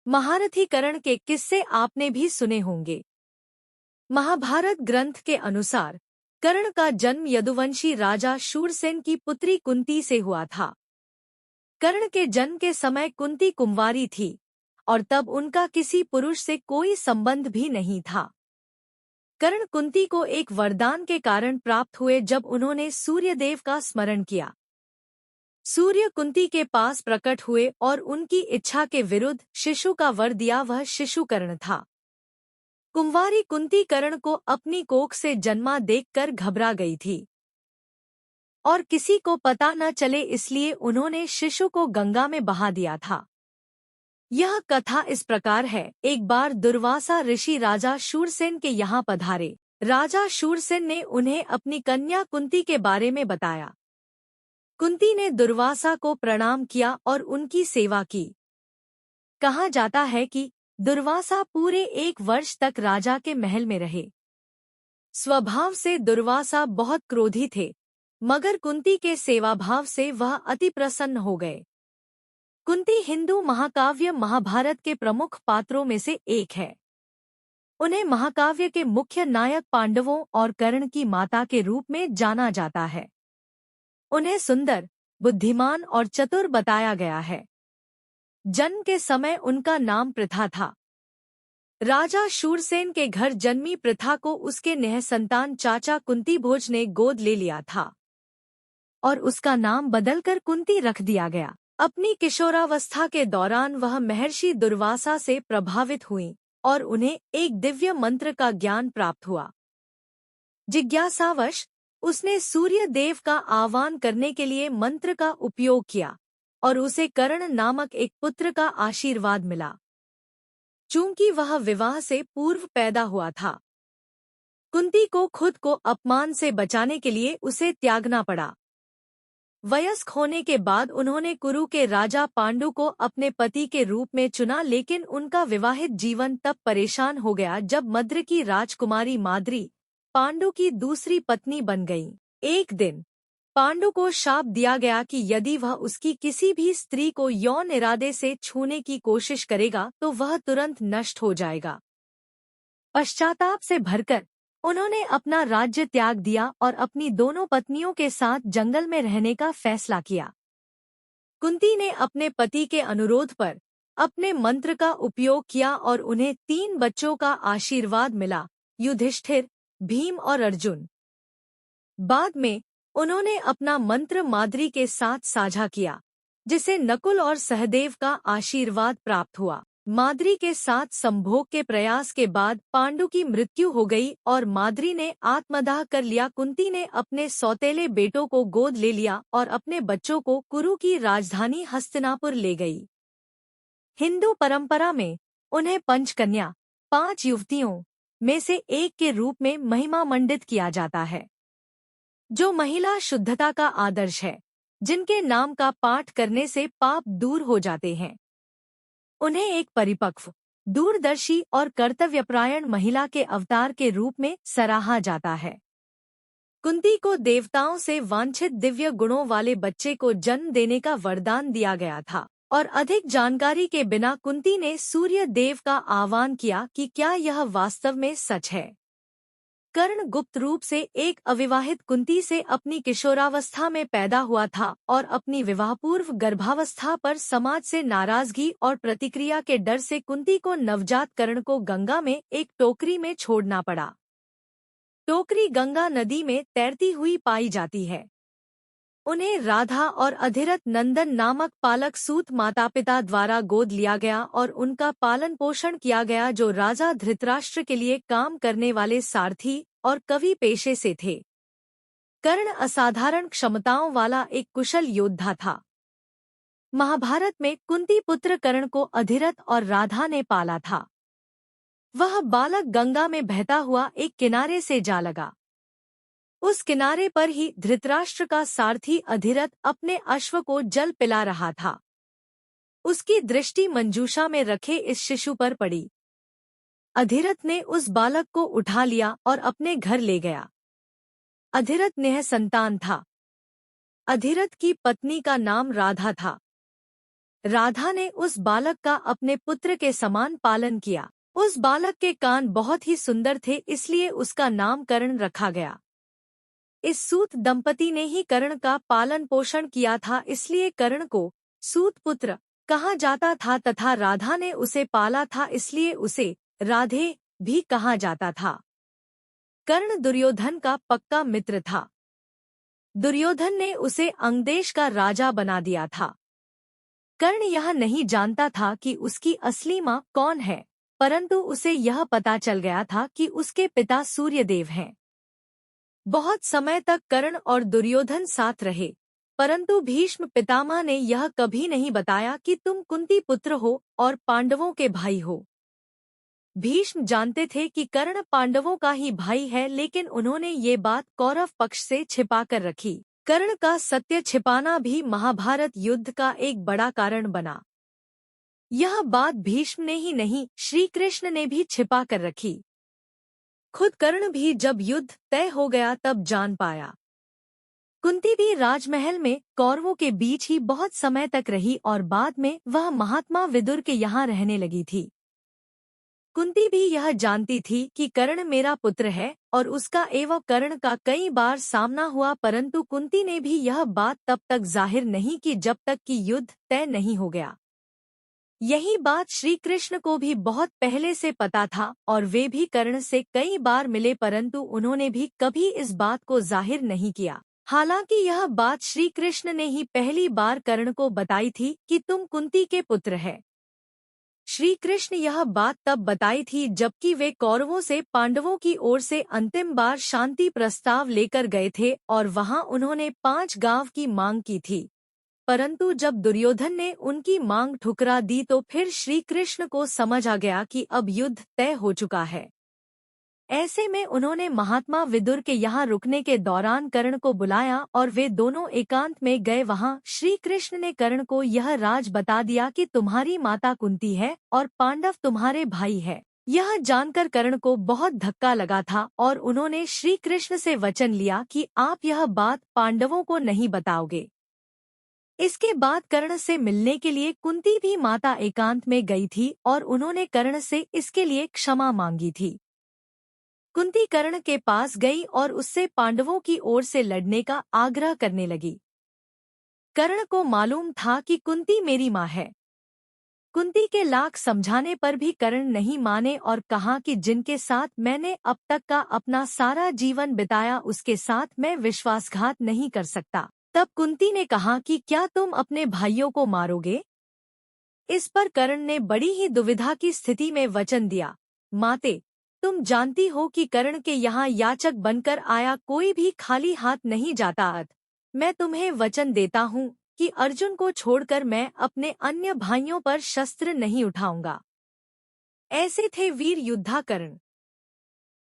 महारथी कर्ण के किस्से आपने भी सुने होंगे। महाभारत ग्रंथ के अनुसार कर्ण का जन्म यदुवंशी राजा शूरसेन की पुत्री कुंती से हुआ था। कर्ण के जन्म के समय कुंती कुंवारी थी और तब उनका किसी पुरुष से कोई संबंध भी नहीं था। कर्ण कुंती को एक वरदान के कारण प्राप्त हुए जब उन्होंने सूर्यदेव का स्मरण किया। सूर्य कुंती के पास प्रकट हुए और उनकी इच्छा के विरुद्ध शिशु का वर दिया। वह शिशु कर्ण था। कुंवारी कुंती कर्ण को अपनी कोख से जन्मा देखकर घबरा गई थी और किसी को पता न चले इसलिए उन्होंने शिशु को गंगा में बहा दिया था। यह कथा इस प्रकार है। एक बार दुर्वासा ऋषि राजा शूरसेन के यहाँ पधारे। राजा शूरसेन ने उन्हें अपनी कन्या कुंती के बारे में बताया। कुंती ने दुर्वासा को प्रणाम किया और उनकी सेवा की। कहा जाता है कि दुर्वासा पूरे 1 वर्ष तक राजा के महल में रहे। स्वभाव से दुर्वासा बहुत क्रोधी थे, मगर कुंती के सेवाभाव से वह अति प्रसन्न हो गए। कुंती हिंदू महाकाव्य महाभारत के प्रमुख पात्रों में से एक है। उन्हें महाकाव्य के मुख्य नायक पांडवों और कर्ण की माता के रूप में जाना जाता है। उन्हें सुंदर, बुद्धिमान और चतुर बताया गया है। जन्म के समय उनका नाम पृथा था। राजा शूरसेन के घर जन्मी पृथा को उसके निःसंतान चाचा कुंतीभोज ने गोद ले लिया था और उसका नाम बदलकर कुंती रख दिया गया। अपनी किशोरावस्था के दौरान वह महर्षि दुर्वासा से प्रभावित हुईं और उन्हें एक दिव्य मंत्र का ज्ञान प्राप्त हुआ। जिज्ञासावश उसने सूर्य देव का आह्वान करने के लिए मंत्र का उपयोग किया और उसे कर्ण नामक एक पुत्र का आशीर्वाद मिला। चूंकि वह विवाह से पूर्व पैदा हुआ था, कुंती को खुद को अपमान से बचाने के लिए उसे त्यागना पड़ा। वयस्क होने के बाद उन्होंने कुरु के राजा पांडु को अपने पति के रूप में चुना, लेकिन उनका विवाहित जीवन तब परेशान हो गया जब मद्र की राजकुमारी माद्री पांडु की दूसरी पत्नी बन गई। एक दिन पांडु को शाप दिया गया कि यदि वह उसकी किसी भी स्त्री को यौन इरादे से छूने की कोशिश करेगा तो वह तुरंत नष्ट हो जाएगा। पश्चाताप से भरकर उन्होंने अपना राज्य त्याग दिया और अपनी दोनों पत्नियों के साथ जंगल में रहने का फैसला किया। कुंती ने अपने पति के अनुरोध पर अपने मंत्र का उपयोग किया और उन्हें 3 बच्चों का आशीर्वाद मिला, युधिष्ठिर, भीम और अर्जुन। बाद में उन्होंने अपना मंत्र माद्री के साथ साझा किया, जिसे नकुल और सहदेव का आशीर्वाद प्राप्त हुआ। माद्री के साथ संभोग के प्रयास के बाद पांडु की मृत्यु हो गई और माद्री ने आत्मदाह कर लिया। कुंती ने अपने सौतेले बेटों को गोद ले लिया और अपने बच्चों को कुरु की राजधानी हस्तिनापुर ले गई। हिंदू परंपरा में उन्हें पंचकन्या, 5 युवतियों में से एक के रूप में महिमा मंडित किया जाता है, जो महिला शुद्धता का आदर्श है, जिनके नाम का पाठ करने से पाप दूर हो जाते हैं। उन्हें एक परिपक्व, दूरदर्शी और कर्तव्यपरायण महिला के अवतार के रूप में सराहा जाता है। कुंती को देवताओं से वांछित दिव्य गुणों वाले बच्चे को जन्म देने का वरदान दिया गया था और अधिक जानकारी के बिना कुंती ने सूर्य देव का आह्वान किया कि क्या यह वास्तव में सच है। कर्ण गुप्त रूप से एक अविवाहित कुंती से अपनी किशोरावस्था में पैदा हुआ था और अपनी विवाहपूर्व गर्भावस्था पर समाज से नाराजगी और प्रतिक्रिया के डर से कुंती को नवजात कर्ण को गंगा में एक टोकरी में छोड़ना पड़ा। टोकरी गंगा नदी में तैरती हुई पाई जाती है। उन्हें राधा और अधिरथ नंदन नामक पालक सूत माता पिता द्वारा गोद लिया गया और उनका पालन पोषण किया गया, जो राजा धृतराष्ट्र के लिए काम करने वाले सारथी और कवि पेशे से थे। कर्ण असाधारण क्षमताओं वाला एक कुशल योद्धा था। महाभारत में कुंती पुत्र कर्ण को अधिरथ और राधा ने पाला था। वह बालक गंगा में बहता हुआ एक किनारे से जा लगा। उस किनारे पर ही धृतराष्ट्र का सारथी अधिरथ अपने अश्व को जल पिला रहा था। उसकी दृष्टि मंजूषा में रखे इस शिशु पर पड़ी। अधिरथ ने उस बालक को उठा लिया और अपने घर ले गया। अधिरथ निःसंतान था। अधिरथ की पत्नी का नाम राधा था। राधा ने उस बालक का अपने पुत्र के समान पालन किया। उस बालक के कान बहुत ही सुंदर थे, इसलिए उसका नाम कर्ण रखा गया। इस सूत दंपति ने ही कर्ण का पालन पोषण किया था, इसलिए कर्ण को सूत पुत्र कहा जाता था तथा राधा ने उसे पाला था, इसलिए उसे राधे भी कहा जाता था। कर्ण दुर्योधन का पक्का मित्र था। दुर्योधन ने उसे अंगदेश का राजा बना दिया था। कर्ण यह नहीं जानता था कि उसकी असली माँ कौन है, परंतु उसे यह पता चल गया था कि उसके पिता सूर्यदेव हैं। बहुत समय तक कर्ण और दुर्योधन साथ रहे, परंतु भीष्म पितामह ने यह कभी नहीं बताया कि तुम कुंती पुत्र हो और पांडवों के भाई हो। भीष्म जानते थे कि कर्ण पांडवों का ही भाई है, लेकिन उन्होंने ये बात कौरव पक्ष से छिपाकर रखी। कर्ण का सत्य छिपाना भी महाभारत युद्ध का एक बड़ा कारण बना। यह बात भीष्म ने ही नहीं, श्री कृष्ण ने भी छिपा कर रखी। खुद कर्ण भी जब युद्ध तय हो गया तब जान पाया। कुंती भी राजमहल में कौरवों के बीच ही बहुत समय तक रही और बाद में वह महात्मा विदुर के यहाँ रहने लगी थी। कुंती भी यह जानती थी कि कर्ण मेरा पुत्र है और उसका एवं कर्ण का कई बार सामना हुआ, परंतु कुंती ने भी यह बात तब तक जाहिर नहीं की जब तक कि युद्ध तय नहीं हो गया। यही बात श्री कृष्ण को भी बहुत पहले से पता था और वे भी कर्ण से कई बार मिले, परंतु उन्होंने भी कभी इस बात को जाहिर नहीं किया। हालांकि यह बात श्री कृष्ण ने ही पहली बार कर्ण को बताई थी कि तुम कुंती के पुत्र है। श्री कृष्ण यह बात तब बताई थी जबकि वे कौरवों से पांडवों की ओर से अंतिम बार शांति प्रस्ताव लेकर गए थे और वहां उन्होंने 5 गांव की मांग की थी, परंतु जब दुर्योधन ने उनकी मांग ठुकरा दी तो फिर श्री कृष्ण को समझ आ गया कि अब युद्ध तय हो चुका है। ऐसे में उन्होंने महात्मा विदुर के यहाँ रुकने के दौरान कर्ण को बुलाया और वे दोनों एकांत में गए। वहाँ श्री कृष्ण ने कर्ण को यह राज बता दिया कि तुम्हारी माता कुंती है और पांडव तुम्हारे भाई है। यह जानकर कर्ण को बहुत धक्का लगा था और उन्होंने श्री कृष्ण से वचन लिया कि आप यह बात पांडवों को नहीं बताओगे। इसके बाद कर्ण से मिलने के लिए कुंती भी माता एकांत में गई थी और उन्होंने कर्ण से इसके लिए क्षमा मांगी थी। कुंती कर्ण के पास गई और उससे पांडवों की ओर से लड़ने का आग्रह करने लगी। कर्ण को मालूम था कि कुंती मेरी माँ है। कुंती के लाख समझाने पर भी कर्ण नहीं माने और कहा कि जिनके साथ मैंने अब तक का अपना सारा जीवन बिताया उसके साथ मैं विश्वासघात नहीं कर सकता। तब कुंती ने कहा कि क्या तुम अपने भाइयों को मारोगे? इस पर कर्ण ने बड़ी ही दुविधा की स्थिति में वचन दिया, माते, तुम जानती हो कि कर्ण के यहाँ याचक बनकर आया कोई भी खाली हाथ नहीं जाता। मैं तुम्हें वचन देता हूँ कि अर्जुन को छोड़कर मैं अपने अन्य भाइयों पर शस्त्र नहीं उठाऊंगा। ऐसे थे वीर योद्धा कर्ण।